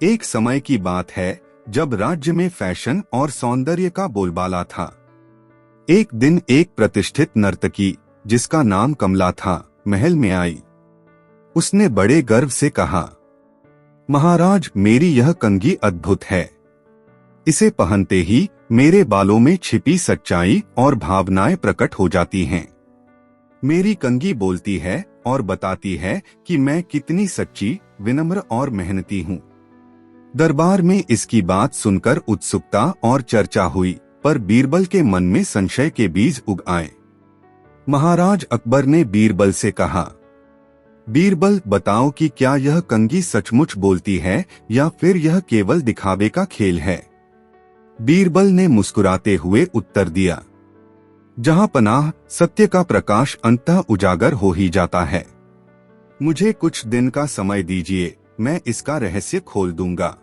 एक समय की बात है जब राज्य में फैशन और सौंदर्य का बोलबाला था। एक दिन एक प्रतिष्ठित नर्तकी जिसका नाम कमला था, महल में आई। उसने बड़े गर्व से कहा, महाराज, मेरी यह कंघी अद्भुत है। इसे पहनते ही मेरे बालों में छिपी सच्चाई और भावनाएं प्रकट हो जाती हैं। मेरी कंघी बोलती है और बताती है कि मैं कितनी सच्ची, विनम्र और मेहनती हूँ। दरबार में इसकी बात सुनकर उत्सुकता और चर्चा हुई, पर बीरबल के मन में संशय के बीज उग आए। महाराज अकबर ने बीरबल से कहा, बीरबल, बताओ कि क्या यह कंघी सचमुच बोलती है या फिर यह केवल दिखावे का खेल है। बीरबल ने मुस्कुराते हुए उत्तर दिया, जहां पनाह सत्य का प्रकाश अंततः उजागर हो ही जाता है। मुझे कुछ दिन का समय दीजिए, मैं इसका रहस्य खोल दूंगा।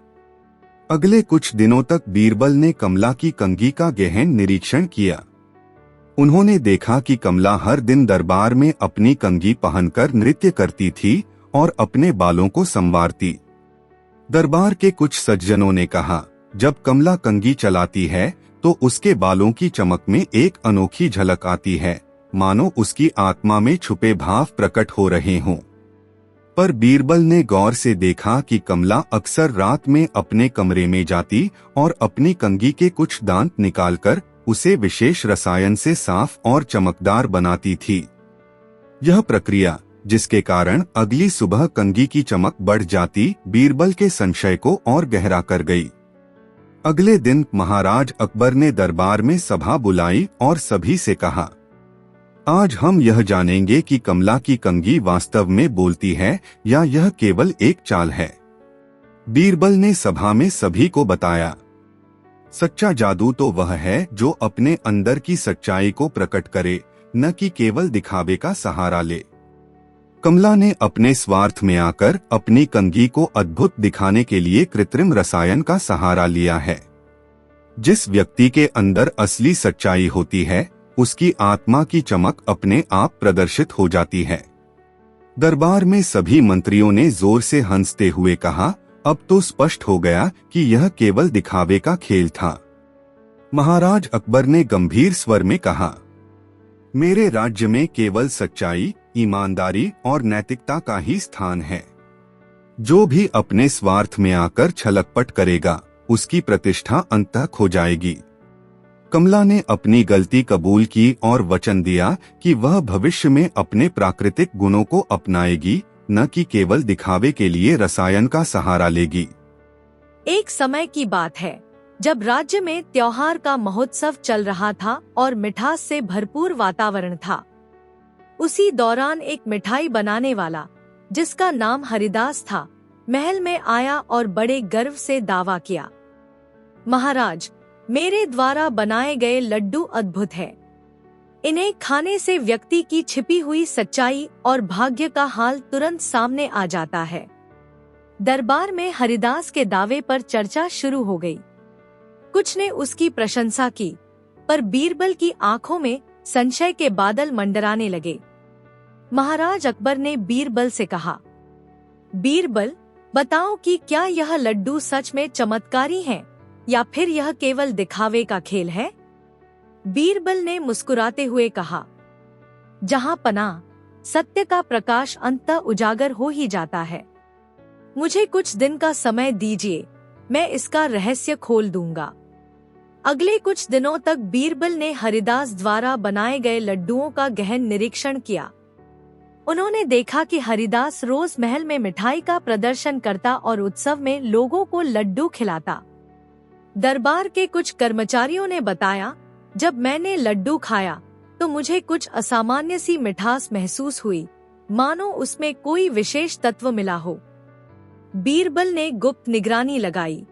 अगले कुछ दिनों तक बीरबल ने कमला की कंघी का गहन निरीक्षण किया। उन्होंने देखा कि कमला हर दिन दरबार में अपनी कंघी पहनकर नृत्य करती थी और अपने बालों को संवारती। दरबार के कुछ सज्जनों ने कहा, जब कमला कंघी चलाती है तो उसके बालों की चमक में एक अनोखी झलक आती है, मानो उसकी आत्मा में छुपे भाव प्रकट हो रहे हों। पर बीरबल ने गौर से देखा कि कमला अक्सर रात में अपने कमरे में जाती और अपनी कंघी के कुछ दांत निकालकर उसे विशेष रसायन से साफ और चमकदार बनाती थी। यह प्रक्रिया, जिसके कारण अगली सुबह कंघी की चमक बढ़ जाती, बीरबल के संशय को और गहरा कर गई। अगले दिन महाराज अकबर ने दरबार में सभा बुलाई और सभी से कहा, आज हम यह जानेंगे कि कमला की कंघी वास्तव में बोलती है या यह केवल एक चाल है। बीरबल ने सभा में सभी को बताया, सच्चा जादू तो वह है जो अपने अंदर की सच्चाई को प्रकट करे, न कि केवल दिखावे का सहारा ले। कमला ने अपने स्वार्थ में आकर अपनी कंघी को अद्भुत दिखाने के लिए कृत्रिम रसायन का सहारा लिया है। जिस व्यक्ति के अंदर असली सच्चाई होती है, उसकी आत्मा की चमक अपने आप प्रदर्शित हो जाती है। दरबार में सभी मंत्रियों ने जोर से हंसते हुए कहा, अब तो स्पष्ट हो गया कि यह केवल दिखावे का खेल था। महाराज अकबर ने गंभीर स्वर में कहा, मेरे राज्य में केवल सच्चाई, ईमानदारी और नैतिकता का ही स्थान है। जो भी अपने स्वार्थ में आकर छलकपट करेगा, उसकी प्रतिष्ठा अंततः खो जाएगी। कमला ने अपनी गलती कबूल की और वचन दिया कि वह भविष्य में अपने प्राकृतिक गुणों को अपनाएगी, न कि केवल दिखावे के लिए रसायन का सहारा लेगी। एक समय की बात है जब राज्य में त्योहार का महोत्सव चल रहा था और मिठास से भरपूर वातावरण था। उसी दौरान एक मिठाई बनाने वाला, जिसका नाम हरिदास था, महल में आया और बड़े गर्व से दावा किया, महाराज, मेरे द्वारा बनाए गए लड्डू अद्भुत है। इन्हें खाने से व्यक्ति की छिपी हुई सच्चाई और भाग्य का हाल तुरंत सामने आ जाता है। दरबार में हरिदास के दावे पर चर्चा शुरू हो गई। कुछ ने उसकी प्रशंसा की, पर बीरबल की आंखों में संशय के बादल मंडराने लगे। महाराज अकबर ने बीरबल से कहा, बीरबल, बताओ कि क्या यह लड्डू सच में चमत्कारी हैं या फिर यह केवल दिखावे का खेल है। बीरबल ने मुस्कुराते हुए कहा, जहां पनाह सत्य का प्रकाश अंततः उजागर हो ही जाता है। मुझे कुछ दिन का समय दीजिए, मैं इसका रहस्य खोल दूंगा। अगले कुछ दिनों तक बीरबल ने हरिदास द्वारा बनाए गए लड्डुओं का गहन निरीक्षण किया। उन्होंने देखा कि हरिदास रोज महल में मिठाई का प्रदर्शन करता और उत्सव में लोगों को लड्डू खिलाता। दरबार के कुछ कर्मचारियों ने बताया, जब मैंने लड्डू खाया तो मुझे कुछ असामान्य सी मिठास महसूस हुई, मानो उसमें कोई विशेष तत्व मिला हो। बीरबल ने गुप्त निगरानी लगाई।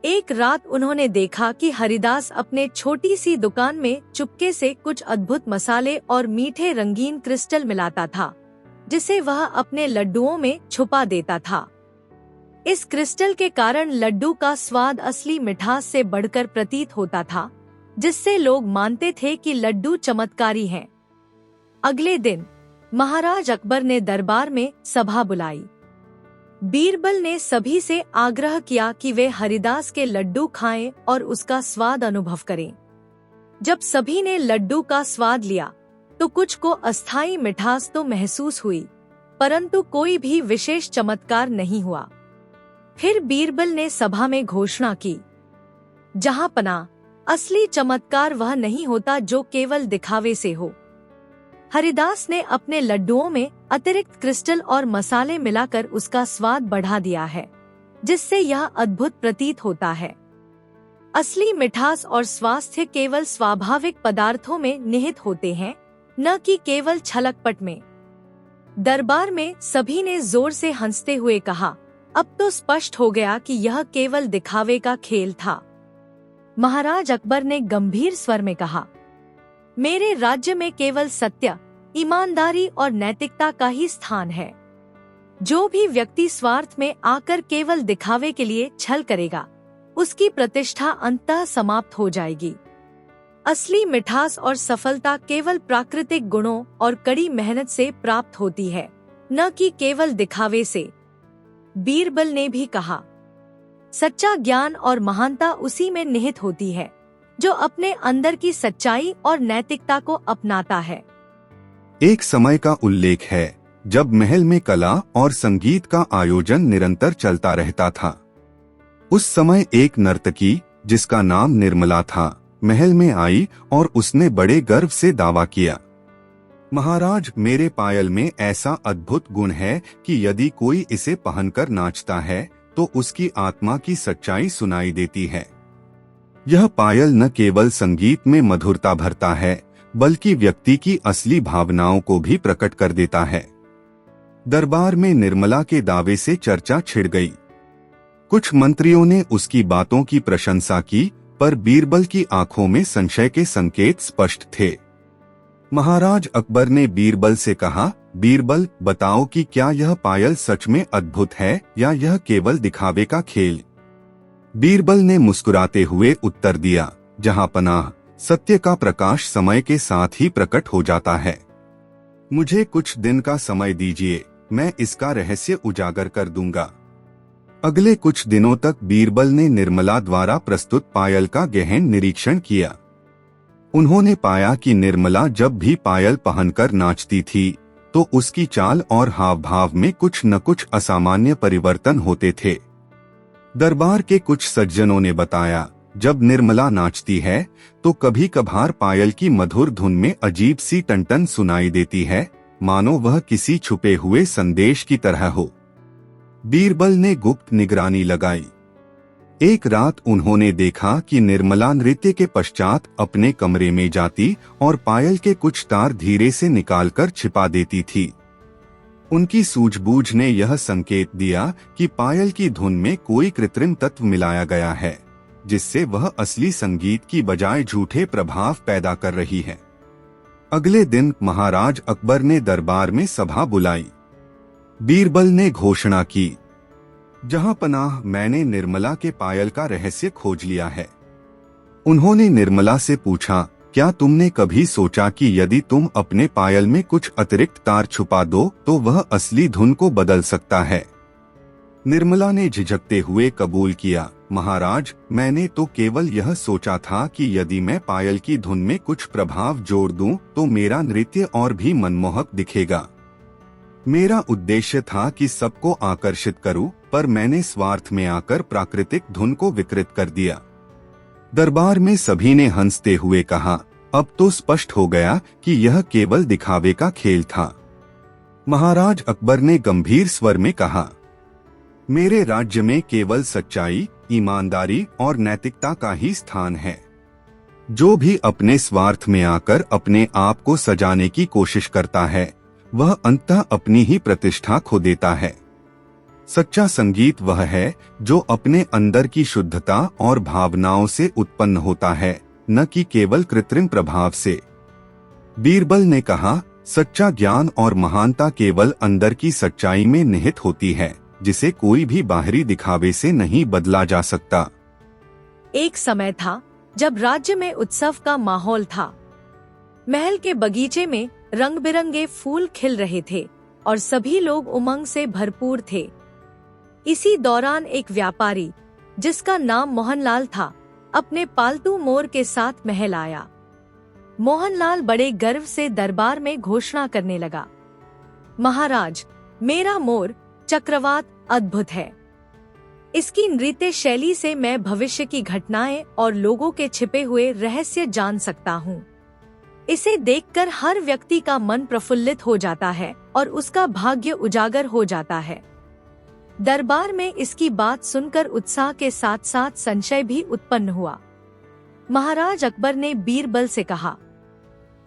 एक रात उन्होंने देखा कि हरिदास अपने छोटी सी दुकान में चुपके से कुछ अद्भुत मसाले और मीठे रंगीन क्रिस्टल मिलाता था, जिसे वह अपने लड्डुओं में छुपा देता था। इस क्रिस्टल के कारण लड्डू का स्वाद असली मिठास से बढ़कर प्रतीत होता था, जिससे लोग मानते थे कि लड्डू चमत्कारी हैं। अगले दिन महाराज अकबर ने दरबार में सभा बुलाई। बीरबल ने सभी से आग्रह किया कि वे हरिदास के लड्डू खाएं और उसका स्वाद अनुभव करें। जब सभी ने लड्डू का स्वाद लिया तो कुछ को अस्थायी मिठास तो महसूस हुई, परंतु कोई भी विशेष चमत्कार नहीं हुआ। फिर बीरबल ने सभा में घोषणा की, जहांपना, असली चमत्कार वह नहीं होता जो केवल दिखावे से हो। हरिदास ने अपने लड्डुओं में अतिरिक्त क्रिस्टल और मसाले मिलाकर उसका स्वाद बढ़ा दिया है, जिससे यह अद्भुत प्रतीत होता है। असली मिठास और स्वास्थ्य केवल स्वाभाविक पदार्थों में निहित होते हैं, न कि केवल छलकपट में। दरबार में सभी ने जोर से हंसते हुए कहा, अब तो स्पष्ट हो गया कि यह केवल दिखावे का खेल था। महाराज अकबर ने गंभीर स्वर में कहा, मेरे राज्य में केवल सत्य, ईमानदारी और नैतिकता का ही स्थान है। जो भी व्यक्ति स्वार्थ में आकर केवल दिखावे के लिए छल करेगा, उसकी प्रतिष्ठा अंततः समाप्त हो जाएगी। असली मिठास और सफलता केवल प्राकृतिक गुणों और कड़ी मेहनत से प्राप्त होती है, न कि केवल दिखावे से। बीरबल ने भी कहा, सच्चा ज्ञान और महानता उसी में निहित होती है जो अपने अंदर की सच्चाई और नैतिकता को अपनाता है। एक समय का उल्लेख है जब महल में कला और संगीत का आयोजन निरंतर चलता रहता था। उस समय एक नर्तकी जिसका नाम निर्मला था, महल में आई और उसने बड़े गर्व से दावा किया, महाराज, मेरे पायल में ऐसा अद्भुत गुण है कि यदि कोई इसे पहनकर नाचता है तो उसकी आत्मा की सच्चाई सुनाई देती है। यह पायल न केवल संगीत में मधुरता भरता है, बल्कि व्यक्ति की असली भावनाओं को भी प्रकट कर देता है। दरबार में निर्मला के दावे से चर्चा छिड़ गई। कुछ मंत्रियों ने उसकी बातों की प्रशंसा की, पर बीरबल की आंखों में संशय के संकेत स्पष्ट थे। महाराज अकबर ने बीरबल से कहा, बीरबल, बताओ कि क्या यह पायल सच में अद्भुत है या यह केवल दिखावे का खेल। बीरबल ने मुस्कुराते हुए उत्तर दिया, जहांपनाह, सत्य का प्रकाश समय के साथ ही प्रकट हो जाता है। मुझे कुछ दिन का समय दीजिए, मैं इसका रहस्य उजागर कर दूंगा। अगले कुछ दिनों तक बीरबल ने निर्मला द्वारा प्रस्तुत पायल का गहन निरीक्षण किया। उन्होंने पाया कि निर्मला जब भी पायल पहनकर नाचती थी तो उसकी चाल और हाव भाव में कुछ न कुछ असामान्य परिवर्तन होते थे। दरबार के कुछ सज्जनों ने बताया, जब निर्मला नाचती है तो कभी कभार पायल की मधुर धुन में अजीब सी टनटन सुनाई देती है, मानो वह किसी छुपे हुए संदेश की तरह हो। बीरबल ने गुप्त निगरानी लगाई। एक रात उन्होंने देखा कि निर्मला नृत्य के पश्चात अपने कमरे में जाती और पायल के कुछ तार धीरे से निकालकर छिपा देती थी। उनकी सूझबूझ ने यह संकेत दिया कि पायल की धुन में कोई कृत्रिम तत्व मिलाया गया है, जिससे वह असली संगीत की बजाय झूठे प्रभाव पैदा कर रही है। अगले दिन महाराज अकबर ने दरबार में सभा बुलाई। बीरबल ने घोषणा की, जहांपनाह, मैंने निर्मला के पायल का रहस्य खोज लिया है। उन्होंने निर्मला से पूछा, क्या तुमने कभी सोचा कि यदि तुम अपने पायल में कुछ अतिरिक्त तार छुपा दो तो वह असली धुन को बदल सकता है? निर्मला ने झिझकते हुए कबूल किया, महाराज, मैंने तो केवल यह सोचा था कि यदि मैं पायल की धुन में कुछ प्रभाव जोड़ दूं तो मेरा नृत्य और भी मनमोहक दिखेगा। मेरा उद्देश्य था कि सबको आकर्षित करूं, पर मैंने स्वार्थ में आकर प्राकृतिक धुन को विकृत कर दिया। दरबार में सभी ने हंसते हुए कहा, अब तो स्पष्ट हो गया कि यह केवल दिखावे का खेल था। महाराज अकबर ने गंभीर स्वर में कहा, मेरे राज्य में केवल सच्चाई, ईमानदारी और नैतिकता का ही स्थान है। जो भी अपने स्वार्थ में आकर अपने आप को सजाने की कोशिश करता है, वह अंततः अपनी ही प्रतिष्ठा खो देता है। सच्चा संगीत वह है जो अपने अंदर की शुद्धता और भावनाओं से उत्पन्न होता है, न कि केवल कृत्रिम प्रभाव से। बीरबल ने कहा, सच्चा ज्ञान और महानता केवल अंदर की सच्चाई में निहित होती है, जिसे कोई भी बाहरी दिखावे से नहीं बदला जा सकता। एक समय था जब राज्य में उत्सव का माहौल था। महल के बगीचे में रंग बिरंगे फूल खिल रहे थे और सभी लोग उमंग से भरपूर थे। इसी दौरान एक व्यापारी जिसका नाम मोहनलाल था, अपने पालतू मोर के साथ महल आया। मोहनलाल बड़े गर्व से दरबार में घोषणा करने लगा, महाराज, मेरा मोर चक्रवात अद्भुत है। इसकी नृत्य शैली से मैं भविष्य की घटनाएं और लोगों के छिपे हुए रहस्य जान सकता हूँ। इसे देखकर हर व्यक्ति का मन प्रफुल्लित हो जाता है और उसका भाग्य उजागर हो जाता है। दरबार में इसकी बात सुनकर उत्साह के साथ साथ संशय भी उत्पन्न हुआ। महाराज अकबर ने बीरबल से कहा,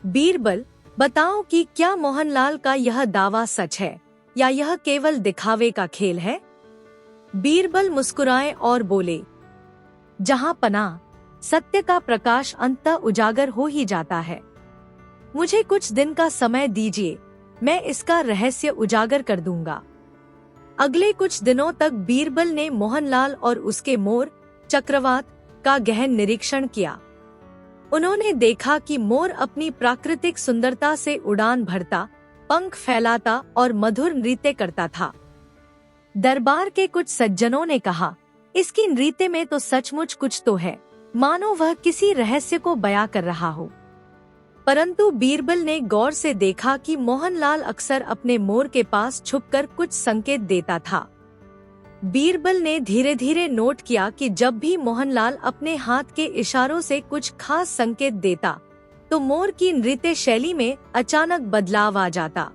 बीरबल, बताओ कि क्या मोहनलाल का यह दावा सच है या यह केवल दिखावे का खेल है? बीरबल मुस्कुराए और बोले, जहां पनाह, सत्य का प्रकाश अंततः उजागर हो ही जाता है। मुझे कुछ दिन का समय दीजिए, मैं इसका रहस्य उजागर कर दूंगा। अगले कुछ दिनों तक बीरबल ने मोहनलाल और उसके मोर चक्रवात का गहन निरीक्षण किया। उन्होंने देखा कि मोर अपनी प्राकृतिक सुंदरता से उड़ान भरता, पंख फैलाता और मधुर नृत्य करता था। दरबार के कुछ सज्जनों ने कहा, इसकी नृत्य में तो सचमुच कुछ तो है, मानो वह किसी रहस्य को बयां कर रहा हो। परंतु बीरबल ने गौर से देखा कि मोहनलाल अक्सर अपने मोर के पास छुपकर कुछ संकेत देता था। बीरबल ने धीरे धीरे नोट किया कि जब भी मोहनलाल अपने हाथ के इशारों से कुछ खास संकेत देता, तो मोर की नृत्य शैली में अचानक बदलाव आ जाता।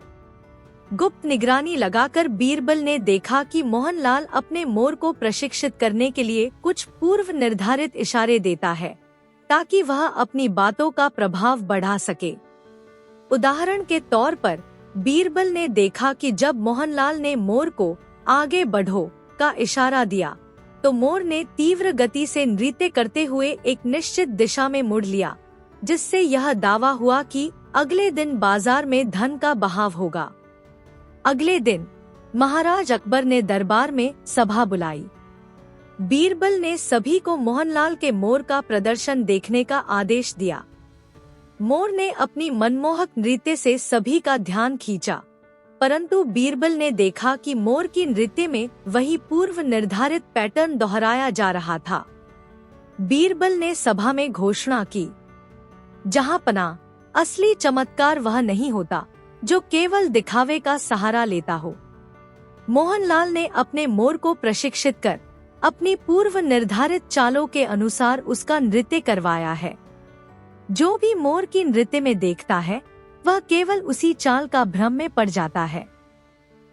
गुप्त निगरानी लगाकर बीरबल ने देखा कि मोहनलाल अपने मोर को प्रशिक्षित करने के लिए कुछ पूर्व निर्धारित इशारे देता है, ताकि वह अपनी बातों का प्रभाव बढ़ा सके। उदाहरण के तौर पर बीरबल ने देखा कि जब मोहनलाल ने मोर को आगे बढ़ो का इशारा दिया, तो मोर ने तीव्र गति से नृत्य करते हुए एक निश्चित दिशा में मुड़ लिया, जिससे यह दावा हुआ कि अगले दिन बाजार में धन का बहाव होगा। अगले दिन महाराज अकबर ने दरबार में सभा बुलाई। बीरबल ने सभी को मोहनलाल के मोर का प्रदर्शन देखने का आदेश दिया। मोर ने अपनी मनमोहक नृत्य से सभी का ध्यान खींचा, परंतु बीरबल ने देखा कि मोर की नृत्य में वही पूर्व निर्धारित पैटर्न दोहराया जा रहा था। बीरबल ने सभा में घोषणा की, जहां पनाह, असली चमत्कार वह नहीं होता जो केवल दिखावे का सहारा लेता हो। मोहनलाल ने अपने मोर को प्रशिक्षित कर अपनी पूर्व निर्धारित चालों के अनुसार उसका नृत्य करवाया है। जो भी मोर की नृत्य में देखता है, वह केवल उसी चाल का भ्रम में पड़ जाता है।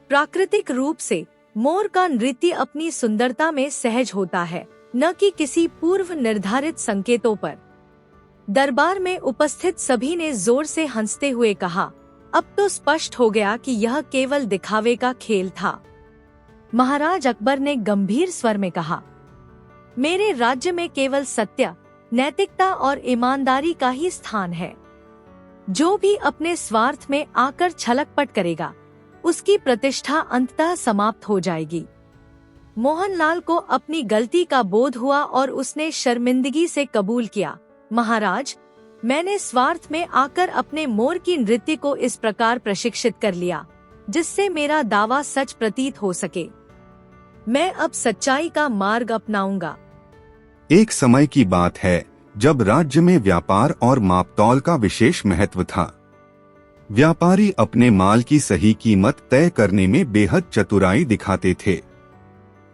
प्राकृतिक रूप से मोर का नृत्य अपनी सुंदरता में सहज होता है, न कि किसी पूर्व निर्धारित संकेतों पर। दरबार में उपस्थित सभी ने जोर से हंसते हुए कहा, अब तो स्पष्ट हो गया कि यह केवल दिखावे का खेल था। महाराज अकबर ने गंभीर स्वर में कहा, मेरे राज्य में केवल सत्य, नैतिकता और ईमानदारी का ही स्थान है। जो भी अपने स्वार्थ में आकर छलकपट करेगा, उसकी प्रतिष्ठा अंततः समाप्त हो जाएगी। मोहनलाल को अपनी गलती का बोध हुआ और उसने शर्मिंदगी से कबूल किया, महाराज, मैंने स्वार्थ में आकर अपने मोर की नृत्य को इस प्रकार प्रशिक्षित कर लिया, जिससे मेरा दावा सच प्रतीत हो सके। मैं अब सच्चाई का मार्ग अपनाऊंगा। एक समय की बात है जब राज्य में व्यापार और मापतौल का विशेष महत्व था। व्यापारी अपने माल की सही कीमत तय करने में बेहद चतुराई दिखाते थे।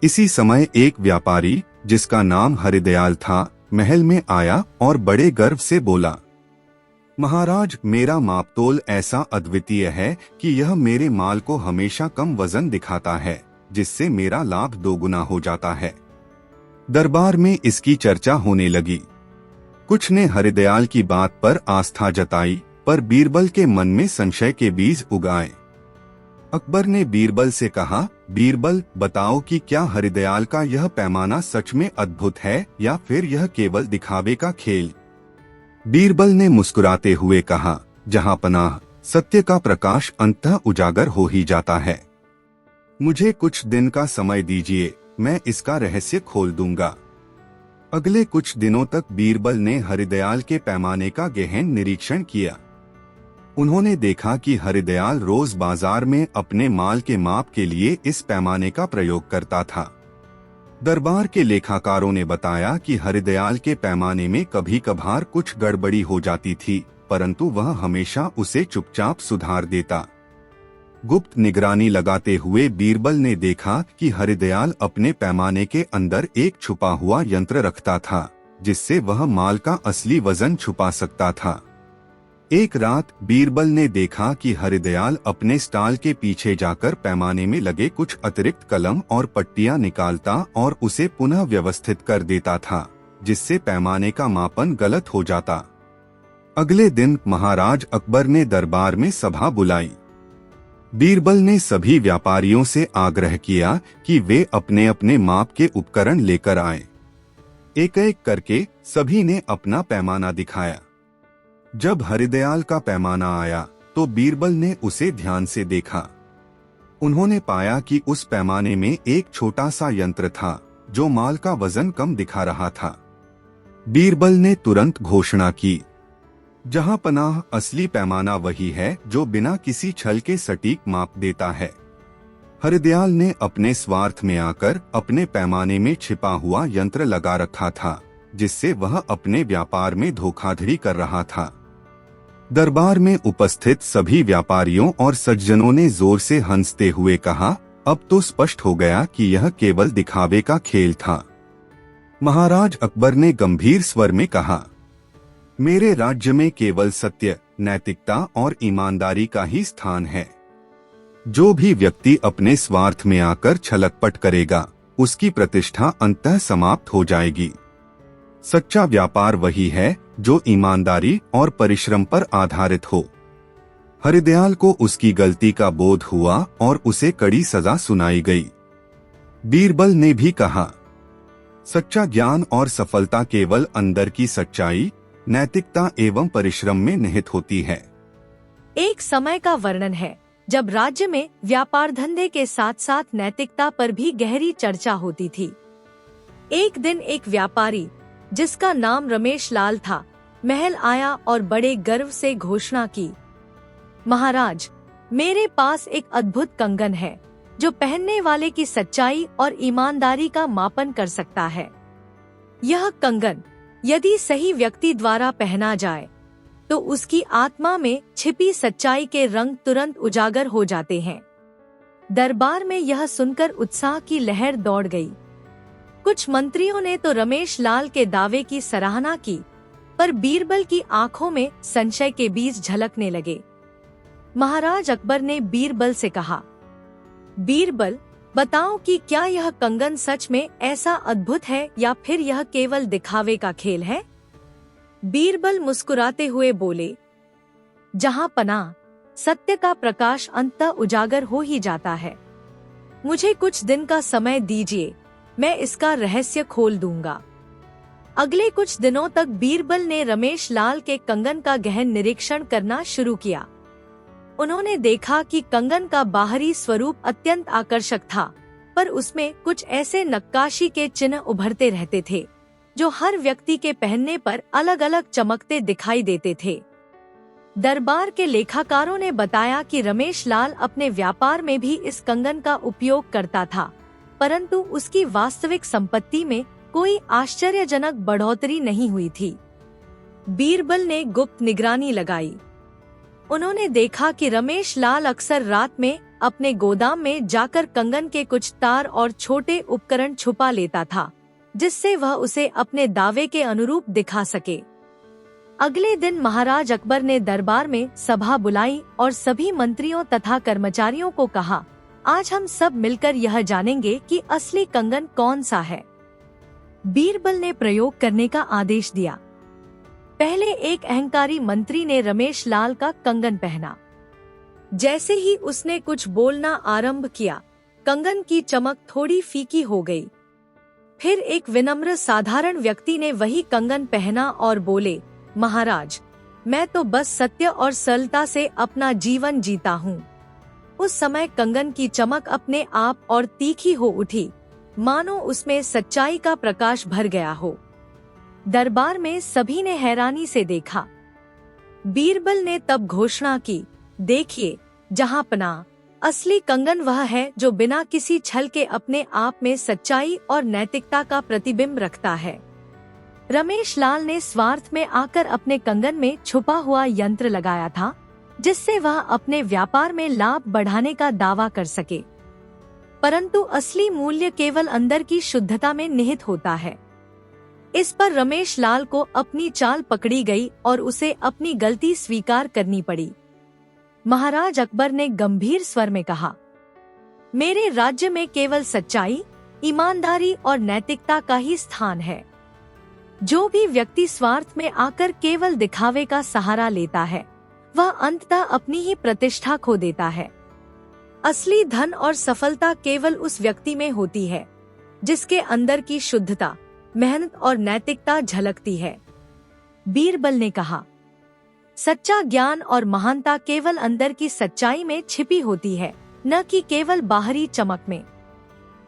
इसी समय एक व्यापारी जिसका नाम हरिदयाल था, महल में आया और बड़े गर्व से बोला, महाराज, मेरा मापतोल ऐसा अद्वितीय है कि यह मेरे माल को हमेशा कम वजन दिखाता है, जिससे मेरा लाभ दोगुना हो जाता है। दरबार में इसकी चर्चा होने लगी। कुछ ने हरिदयाल की बात पर आस्था जताई, पर बीरबल के मन में संशय के बीज उगाए। अकबर ने बीरबल से कहा, बीरबल, बताओ कि क्या हरिदयाल का यह पैमाना सच में अद्भुत है या फिर यह केवल दिखावे का खेल? बीरबल ने मुस्कुराते हुए कहा, जहां पनाह, सत्य का प्रकाश अंततः उजागर हो ही जाता है। मुझे कुछ दिन का समय दीजिए, मैं इसका रहस्य खोल दूंगा। अगले कुछ दिनों तक बीरबल ने हरिदयाल के पैमाने का गहन निरीक्षण किया। उन्होंने देखा कि हरिदयाल रोज बाजार में अपने माल के माप के लिए इस पैमाने का प्रयोग करता था। दरबार के लेखाकारों ने बताया कि हरिदयाल के पैमाने में कभी कभार कुछ गड़बड़ी हो जाती थी, परंतु वह हमेशा उसे चुपचाप सुधार देता। गुप्त निगरानी लगाते हुए बीरबल ने देखा कि हरिदयाल अपने पैमाने के अंदर एक छुपा हुआ यंत्र रखता था, जिससे वह माल का असली वजन छुपा सकता था। एक रात बीरबल ने देखा कि हरिदयाल अपने स्टाल के पीछे जाकर पैमाने में लगे कुछ अतिरिक्त कलम और पट्टियां निकालता और उसे पुनः व्यवस्थित कर देता था, जिससे पैमाने का मापन गलत हो जाता। अगले दिन महाराज अकबर ने दरबार में सभा बुलाई। बीरबल ने सभी व्यापारियों से आग्रह किया कि वे अपने अपने माप के उपकरण लेकर आएं। एक एक करके सभी ने अपना पैमाना दिखाया। जब हरिदयाल का पैमाना आया तो बीरबल ने उसे ध्यान से देखा। उन्होंने पाया कि उस पैमाने में एक छोटा सा यंत्र था जो माल का वजन कम दिखा रहा था। बीरबल ने तुरंत घोषणा की, जहां पनाह असली पैमाना वही है जो बिना किसी छल के सटीक माप देता है। हरिदयाल ने अपने स्वार्थ में आकर अपने पैमाने में छिपा हुआ यंत्र लगा रखा था, जिससे वह अपने व्यापार में धोखाधड़ी कर रहा था। दरबार में उपस्थित सभी व्यापारियों और सज्जनों ने जोर से हंसते हुए कहा, अब तो स्पष्ट हो गया कि यह केवल दिखावे का खेल था। महाराज अकबर ने गंभीर स्वर में कहा, मेरे राज्य में केवल सत्य, नैतिकता और ईमानदारी का ही स्थान है। जो भी व्यक्ति अपने स्वार्थ में आकर छलकपट करेगा, उसकी प्रतिष्ठा अंततः समाप्त हो जाएगी। सच्चा व्यापार वही है जो ईमानदारी और परिश्रम पर आधारित हो। हरिदयाल को उसकी गलती का बोध हुआ और उसे कड़ी सजा सुनाई गई। बीरबल ने भी कहा, सच्चा ज्ञान और सफलता केवल अंदर की सच्चाई, नैतिकता एवं परिश्रम में निहित होती है। एक समय का वर्णन है जब राज्य में व्यापार धंधे के साथ साथ नैतिकता पर भी गहरी चर्चा होती थी। एक दिन एक व्यापारी जिसका नाम रमेश लाल था, महल आया और बड़े गर्व से घोषणा की, महाराज, मेरे पास एक अद्भुत कंगन है जो पहनने वाले की सच्चाई और ईमानदारी का मापन कर सकता है। यह कंगन यदि सही व्यक्ति द्वारा पहना जाए तो उसकी आत्मा में छिपी सच्चाई के रंग तुरंत उजागर हो जाते हैं। दरबार में यह सुनकर उत्साह की लहर दौड़ गई। कुछ मंत्रियों ने तो रमेश लाल के दावे की सराहना की, पर बीरबल की आंखों में संशय के बीज झलकने लगे। महाराज अकबर ने बीरबल से कहा, बीरबल, बताओ कि क्या यह कंगन सच में ऐसा अद्भुत है या फिर यह केवल दिखावे का खेल है? बीरबल मुस्कुराते हुए बोले, जहां पनाह सत्य का प्रकाश अंततः उजागर हो ही जाता है। मुझे कुछ दिन का समय दीजिए, मैं इसका रहस्य खोल दूंगा। अगले कुछ दिनों तक बीरबल ने रमेश लाल के कंगन का गहन निरीक्षण करना शुरू किया। उन्होंने देखा कि कंगन का बाहरी स्वरूप अत्यंत आकर्षक था, पर उसमें कुछ ऐसे नक्काशी के चिन्ह उभरते रहते थे जो हर व्यक्ति के पहनने पर अलग अलग चमकते दिखाई देते थे। दरबार के लेखाकारों ने बताया कि रमेश लाल अपने व्यापार में भी इस कंगन का उपयोग करता था, परंतु उसकी वास्तविक संपत्ति में कोई आश्चर्यजनक बढ़ोतरी नहीं हुई थी। बीरबल ने गुप्त निगरानी लगाई। उन्होंने देखा कि रमेश लाल अक्सर रात में अपने गोदाम में जाकर कंगन के कुछ तार और छोटे उपकरण छुपा लेता था, जिससे वह उसे अपने दावे के अनुरूप दिखा सके। अगले दिन महाराज अकबर ने दरबार में सभा बुलाई और सभी मंत्रियों तथा कर्मचारियों को कहा, आज हम सब मिलकर यह जानेंगे कि असली कंगन कौन सा है। बीरबल ने प्रयोग करने का आदेश दिया। पहले एक अहंकारी मंत्री ने रमेश लाल का कंगन पहना। जैसे ही उसने कुछ बोलना आरंभ किया, कंगन की चमक थोड़ी फीकी हो गई। फिर एक विनम्र साधारण व्यक्ति ने वही कंगन पहना और बोले, महाराज, मैं तो बस सत्य और सरलता से अपना जीवन जीता हूँ। उस समय कंगन की चमक अपने आप और तीखी हो उठी, मानो उसमें सच्चाई का प्रकाश भर गया हो। दरबार में सभी ने हैरानी से देखा। बीरबल ने तब घोषणा की, देखिए जहांपनाह, असली कंगन वह है जो बिना किसी छल के अपने आप में सच्चाई और नैतिकता का प्रतिबिंब रखता है। रमेश लाल ने स्वार्थ में आकर अपने कंगन में छुपा हुआ यंत्र लगाया था, जिससे वह अपने व्यापार में लाभ बढ़ाने का दावा कर सके। परंतु असली मूल्य केवल अंदर की शुद्धता में निहित होता है। इस पर रमेश लाल को अपनी चाल पकड़ी गई और उसे अपनी गलती स्वीकार करनी पड़ी। महाराज अकबर ने गंभीर स्वर में कहा, मेरे राज्य में केवल सच्चाई, ईमानदारी और नैतिकता का ही स्थान है। जो भी व्यक्ति स्वार्थ में आकर केवल दिखावे का सहारा लेता है, वह अंततः अपनी ही प्रतिष्ठा खो देता है। असली धन और सफलता केवल उस व्यक्ति में होती है जिसके अंदर की शुद्धता, मेहनत और नैतिकता झलकती है। बीरबल ने कहा, सच्चा ज्ञान और महानता केवल अंदर की सच्चाई में छिपी होती है, न कि केवल बाहरी चमक में।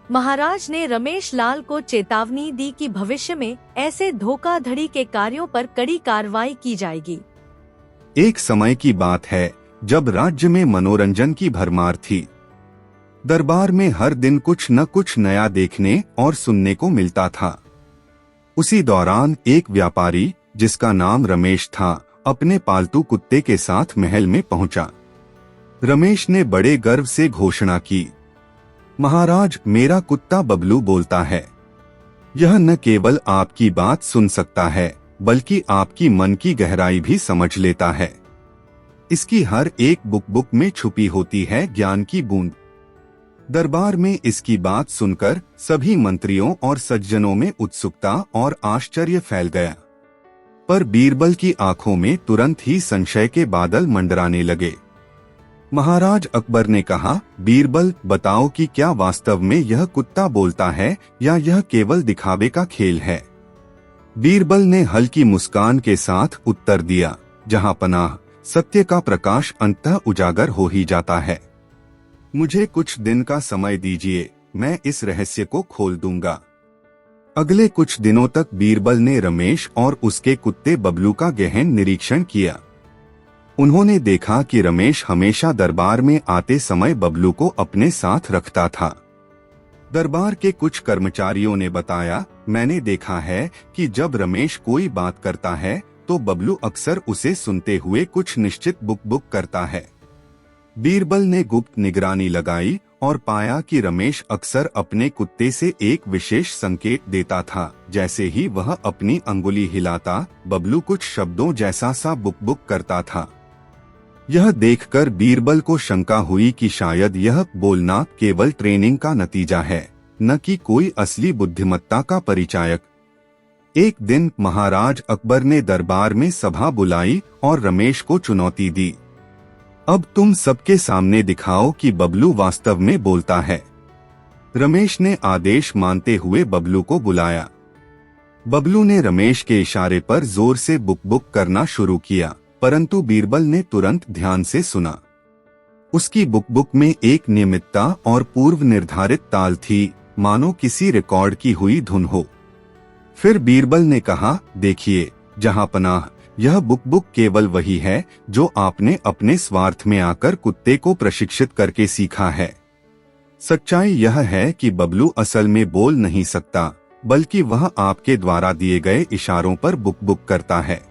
महाराज ने रमेश लाल को चेतावनी दी कि भविष्य में ऐसे धोखाधड़ी के कार्यों पर कड़ी कार्रवाई की जाएगी। एक समय की बात है जब राज्य में मनोरंजन की भरमार थी। दरबार में हर दिन कुछ न कुछ नया देखने और सुनने को मिलता था। उसी दौरान एक व्यापारी जिसका नाम रमेश था, अपने पालतू कुत्ते के साथ महल में पहुंचा। रमेश ने बड़े गर्व से घोषणा की, महाराज, मेरा कुत्ता बबलू बोलता है। यह न केवल आपकी बात सुन सकता है, बल्कि आपकी मन की गहराई भी समझ लेता है। इसकी हर एक बुक में छुपी होती है ज्ञान की बूंद। दरबार में इसकी बात सुनकर सभी मंत्रियों और सज्जनों में उत्सुकता और आश्चर्य फैल गया। पर बीरबल की आंखों में तुरंत ही संशय के बादल मंडराने लगे। महाराज अकबर ने कहा, बीरबल, बताओ कि क्या वास्तव में यह कुत्ता बोलता है या यह केवल दिखावे का खेल है। बीरबल ने हल्की मुस्कान के साथ उत्तर दिया, जहांपनाह, सत्य का प्रकाश अंततः उजागर हो ही जाता है। मुझे कुछ दिन का समय दीजिए, मैं इस रहस्य को खोल दूंगा। अगले कुछ दिनों तक बीरबल ने रमेश और उसके कुत्ते बबलू का गहन निरीक्षण किया। उन्होंने देखा कि रमेश हमेशा दरबार में आते समय बबलू को अपने साथ रखता था। दरबार के कुछ कर्मचारियों ने बताया, मैंने देखा है कि जब रमेश कोई बात करता है तो बबलू अक्सर उसे सुनते हुए कुछ निश्चित बुक करता है। बीरबल ने गुप्त निगरानी लगाई और पाया कि रमेश अक्सर अपने कुत्ते से एक विशेष संकेत देता था। जैसे ही वह अपनी अंगुली हिलाता, बबलू कुछ शब्दों जैसा सा बुक करता था। यह देखकर बीरबल को शंका हुई कि शायद यह बोलना केवल ट्रेनिंग का नतीजा है, न कि कोई असली बुद्धिमत्ता का परिचायक। एक दिन महाराज अकबर ने दरबार में सभा बुलाई और रमेश को चुनौती दी, अब तुम सबके सामने दिखाओ कि बबलू वास्तव में बोलता है। रमेश ने आदेश मानते हुए बबलू को बुलाया। बबलू ने रमेश के इशारे पर जोर से बुक करना शुरू किया, परंतु बीरबल ने तुरंत ध्यान से सुना। उसकी बुक में एक नियमितता और पूर्व निर्धारित ताल थी, मानो किसी रिकॉर्ड की हुई धुन हो। फिर बीरबल ने कहा, देखिए जहांपनाह, यह बुक केवल वही है जो आपने अपने स्वार्थ में आकर कुत्ते को प्रशिक्षित करके सीखा है। सच्चाई यह है कि बबलू असल में बोल नहीं सकता, बल्कि वह आपके द्वारा दिए गए इशारों पर बुक करता है।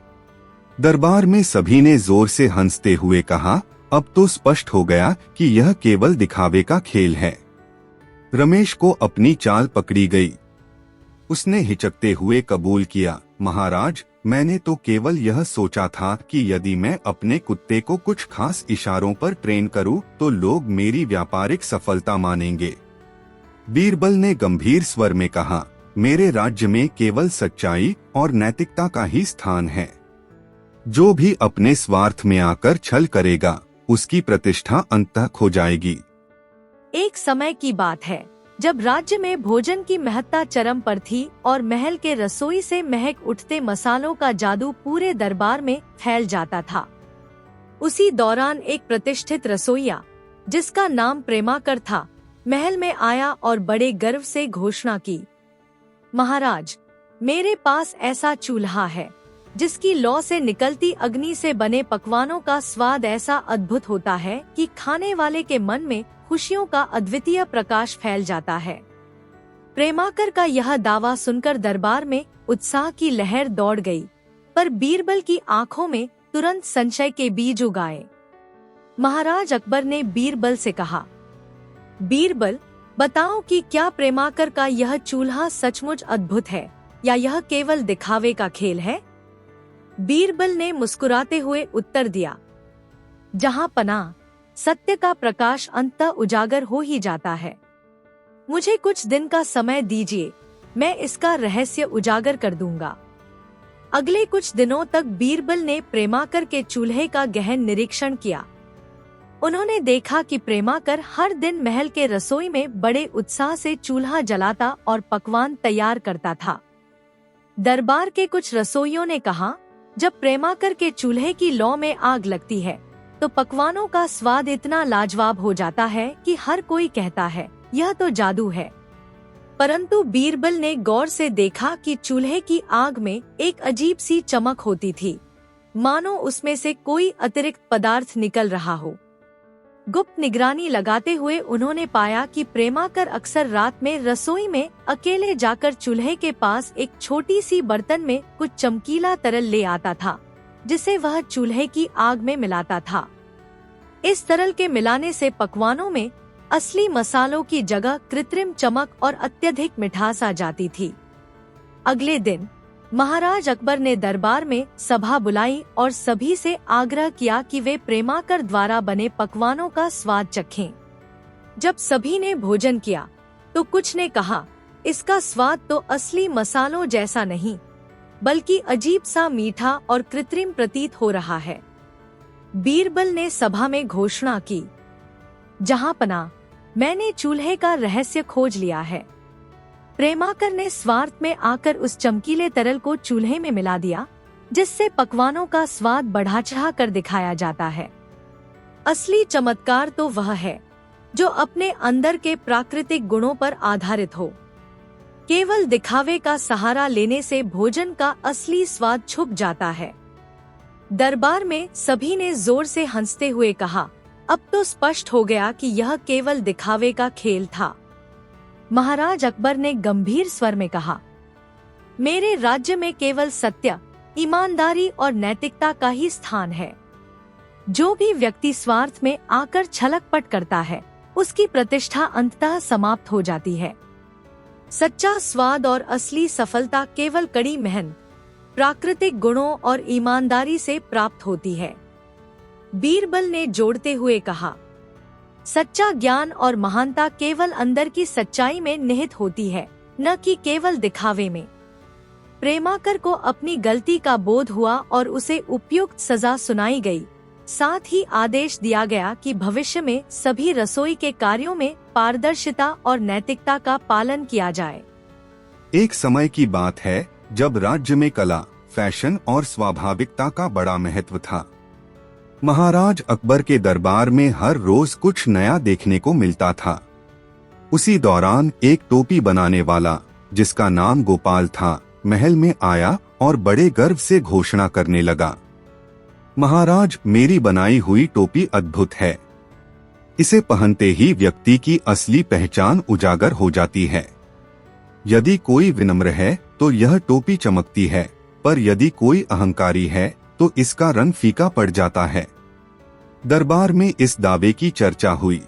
दरबार में सभी ने जोर से हंसते हुए कहा, अब तो स्पष्ट हो गया कि यह केवल दिखावे का खेल है। रमेश को अपनी चाल पकड़ी गई। उसने हिचकते हुए कबूल किया, महाराज, मैंने तो केवल यह सोचा था कि यदि मैं अपने कुत्ते को कुछ खास इशारों पर ट्रेन करूं तो लोग मेरी व्यापारिक सफलता मानेंगे। बीरबल ने गंभीर स्वर में कहा, मेरे राज्य में केवल सच्चाई और नैतिकता का ही स्थान है। जो भी अपने स्वार्थ में आकर छल करेगा, उसकी प्रतिष्ठा अंततः खो जाएगी। एक समय की बात है जब राज्य में भोजन की महत्ता चरम पर थी और महल के रसोई से महक उठते मसालों का जादू पूरे दरबार में फैल जाता था। उसी दौरान एक प्रतिष्ठित रसोइया, जिसका नाम प्रेमाकर था, महल में आया और बड़े गर्व से घोषणा की, महाराज, मेरे पास ऐसा चूल्हा है जिसकी लौ से निकलती अग्नि से बने पकवानों का स्वाद ऐसा अद्भुत होता है कि खाने वाले के मन में खुशियों का अद्वितीय प्रकाश फैल जाता है। प्रेमाकर का यह दावा सुनकर दरबार में उत्साह की लहर दौड़ गई, पर बीरबल की आंखों में तुरंत संशय के बीज उगाए। महाराज अकबर ने बीरबल से कहा, बीरबल, बताओ कि क्या प्रेमाकर का यह चूल्हा सचमुच अद्भुत है या यह केवल दिखावे का खेल है? बीरबल ने मुस्कुराते हुए उत्तर दिया, जहां पनाह, सत्य का प्रकाश अंततः उजागर हो ही जाता है। मुझे कुछ दिन का समय दीजिए, मैं इसका रहस्य उजागर कर दूंगा। अगले कुछ दिनों तक बीरबल ने प्रेमाकर के चूल्हे का गहन निरीक्षण किया। उन्होंने देखा कि प्रेमाकर हर दिन महल के रसोई में बड़े उत्साह से चूल्हा जलाता और पकवान तैयार करता था। दरबार के कुछ रसोइयों ने कहा, जब प्रेमाकर के चूल्हे की लौ में आग लगती है तो पकवानों का स्वाद इतना लाजवाब हो जाता है कि हर कोई कहता है यह तो जादू है। परंतु बीरबल ने गौर से देखा कि चूल्हे की आग में एक अजीब सी चमक होती थी, मानो उसमें से कोई अतिरिक्त पदार्थ निकल रहा हो। गुप्त निगरानी लगाते हुए उन्होंने पाया कि प्रेमाकर अक्सर रात में रसोई में अकेले जाकर चूल्हे के पास एक छोटी सी बर्तन में कुछ चमकीला तरल ले आता था, जिसे वह चूल्हे की आग में मिलाता था। इस तरल के मिलाने से पकवानों में असली मसालों की जगह कृत्रिम चमक और अत्यधिक मिठास आ जाती थी। अगले दिन महाराज अकबर ने दरबार में सभा बुलाई और सभी से आग्रह किया कि वे प्रेमाकर द्वारा बने पकवानों का स्वाद चखें। जब सभी ने भोजन किया तो कुछ ने कहा, इसका स्वाद तो असली मसालों जैसा नहीं, बल्कि अजीब सा मीठा और कृत्रिम प्रतीत हो रहा है। बीरबल ने सभा में घोषणा की, जहां पनाह, मैंने चूल्हे का रहस्य खोज लिया है। प्रेमाकर ने स्वार्थ में आकर उस चमकीले तरल को चूल्हे में मिला दिया, जिससे पकवानों का स्वाद बढ़ा चढ़ा कर दिखाया जाता है। असली चमत्कार तो वह है जो अपने अंदर के प्राकृतिक गुणों पर आधारित हो। केवल दिखावे का सहारा लेने से भोजन का असली स्वाद छुप जाता है। दरबार में सभी ने जोर से हंसते हुए कहा, अब तो स्पष्ट हो गया कि यह केवल दिखावे का खेल था। महाराज अकबर ने गंभीर स्वर में कहा, मेरे राज्य में केवल सत्य, ईमानदारी और नैतिकता का ही स्थान है। जो भी व्यक्ति स्वार्थ में आकर छलकपट करता है, उसकी प्रतिष्ठा अंततः समाप्त हो जाती है। सच्चा स्वाद और असली सफलता केवल कड़ी मेहनत, प्राकृतिक गुणों और ईमानदारी से प्राप्त होती है। बीरबल ने जोड़ते हुए कहा, सच्चा ज्ञान और महानता केवल अंदर की सच्चाई में निहित होती है, न कि केवल दिखावे में। प्रेमाकर को अपनी गलती का बोध हुआ और उसे उपयुक्त सजा सुनाई गई। साथ ही आदेश दिया गया कि भविष्य में सभी रसोई के कार्यों में पारदर्शिता और नैतिकता का पालन किया जाए। एक समय की बात है जब राज्य में कला, फैशन और स्वाभाविकता का बड़ा महत्व था। महाराज अकबर के दरबार में हर रोज कुछ नया देखने को मिलता था। उसी दौरान एक टोपी बनाने वाला, जिसका नाम गोपाल था, महल में आया और बड़े गर्व से घोषणा करने लगा, महाराज, मेरी बनाई हुई टोपी अद्भुत है। इसे पहनते ही व्यक्ति की असली पहचान उजागर हो जाती है। यदि कोई विनम्र है तो यह टोपी चमकती है, पर यदि कोई अहंकारी है तो इसका रंग फीका पड़ जाता है। दरबार में इस दावे की चर्चा हुई।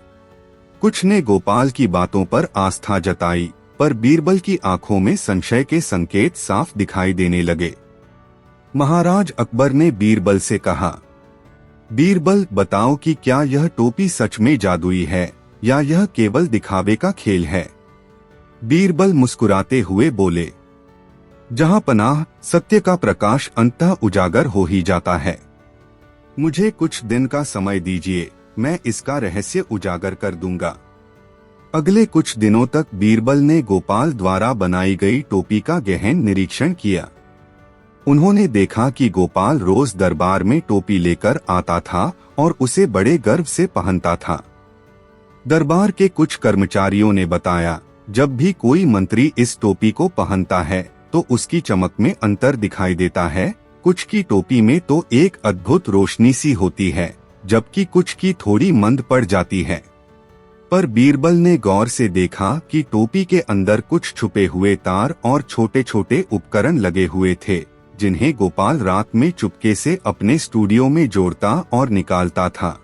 कुछ ने गोपाल की बातों पर आस्था जताई, पर बीरबल की आंखों में संशय के संकेत साफ दिखाई देने लगे। महाराज अकबर ने बीरबल से कहा, बीरबल, बताओ कि क्या यह टोपी सच में जादुई है या यह केवल दिखावे का खेल है। बीरबल मुस्कुराते हुए बोले, जहां पनाह, सत्य का प्रकाश अंततः उजागर हो ही जाता है। मुझे कुछ दिन का समय दीजिए, मैं इसका रहस्य उजागर कर दूंगा। अगले कुछ दिनों तक बीरबल ने गोपाल द्वारा बनाई गई टोपी का गहन निरीक्षण किया। उन्होंने देखा कि गोपाल रोज दरबार में टोपी लेकर आता था और उसे बड़े गर्व से पहनता था। दरबार के कुछ कर्मचारियों ने बताया, जब भी कोई मंत्री इस टोपी को पहनता है तो उसकी चमक में अंतर दिखाई देता है, कुछ की टोपी में तो एक अद्भुत रोशनी सी होती है, जबकि कुछ की थोड़ी मंद पड़ जाती है। पर बीरबल ने गौर से देखा कि टोपी के अंदर कुछ छुपे हुए तार और छोटे छोटे उपकरण लगे हुए थे, जिन्हें गोपाल रात में चुपके से अपने स्टूडियो में जोड़ता और निकालता था।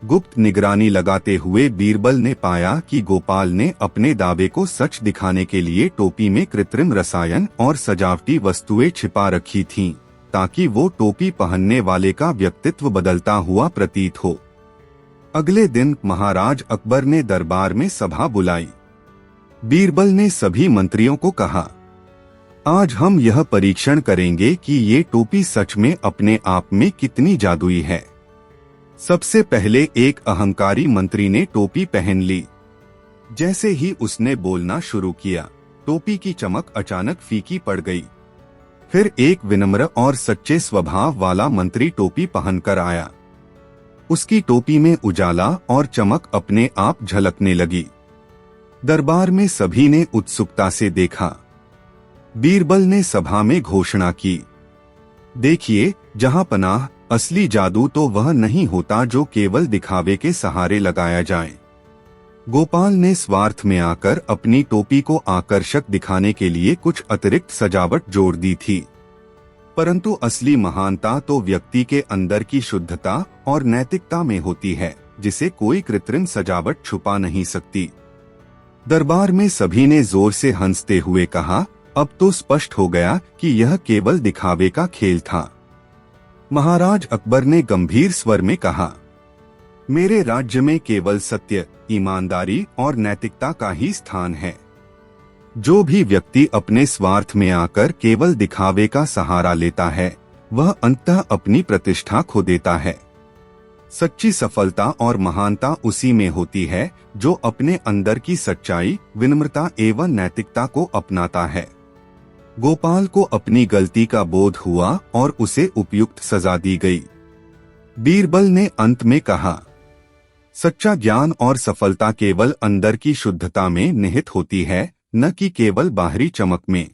गुप्त निगरानी लगाते हुए बीरबल ने पाया कि गोपाल ने अपने दावे को सच दिखाने के लिए टोपी में कृत्रिम रसायन और सजावटी वस्तुएं छिपा रखी थीं, ताकि वो टोपी पहनने वाले का व्यक्तित्व बदलता हुआ प्रतीत हो। अगले दिन महाराज अकबर ने दरबार में सभा बुलाई। बीरबल ने सभी मंत्रियों को कहा, आज हम यह परीक्षण करेंगे कि ये टोपी सच में अपने आप में कितनी जादुई है। सबसे पहले एक अहंकारी मंत्री ने टोपी पहन ली। जैसे ही उसने बोलना शुरू किया, टोपी की चमक अचानक फीकी पड़ गई। फिर एक विनम्र और सच्चे स्वभाव वाला मंत्री टोपी पहनकर आया। उसकी टोपी में उजाला और चमक अपने आप झलकने लगी। दरबार में सभी ने उत्सुकता से देखा। बीरबल ने सभा में घोषणा की, देखिए जहां पनाह, असली जादू तो वह नहीं होता जो केवल दिखावे के सहारे लगाया जाए। गोपाल ने स्वार्थ में आकर अपनी टोपी को आकर्षक दिखाने के लिए कुछ अतिरिक्त सजावट जोड़ दी थी, परंतु असली महानता तो व्यक्ति के अंदर की शुद्धता और नैतिकता में होती है, जिसे कोई कृत्रिम सजावट छुपा नहीं सकती। दरबार में सभी ने जोर से हंसते हुए कहा, अब तो स्पष्ट हो गया कि यह केवल दिखावे का खेल था। महाराज अकबर ने गंभीर स्वर में कहा, मेरे राज्य में केवल सत्य, ईमानदारी और नैतिकता का ही स्थान है। जो भी व्यक्ति अपने स्वार्थ में आकर केवल दिखावे का सहारा लेता है, वह अंततः अपनी प्रतिष्ठा खो देता है। सच्ची सफलता और महानता उसी में होती है जो अपने अंदर की सच्चाई, विनम्रता एवं नैतिकता को अपनाता है। गोपाल को अपनी गलती का बोध हुआ और उसे उपयुक्त सजा दी गई। बीरबल ने अंत में कहा, सच्चा ज्ञान और सफलता केवल अंदर की शुद्धता में निहित होती है, न कि केवल बाहरी चमक में।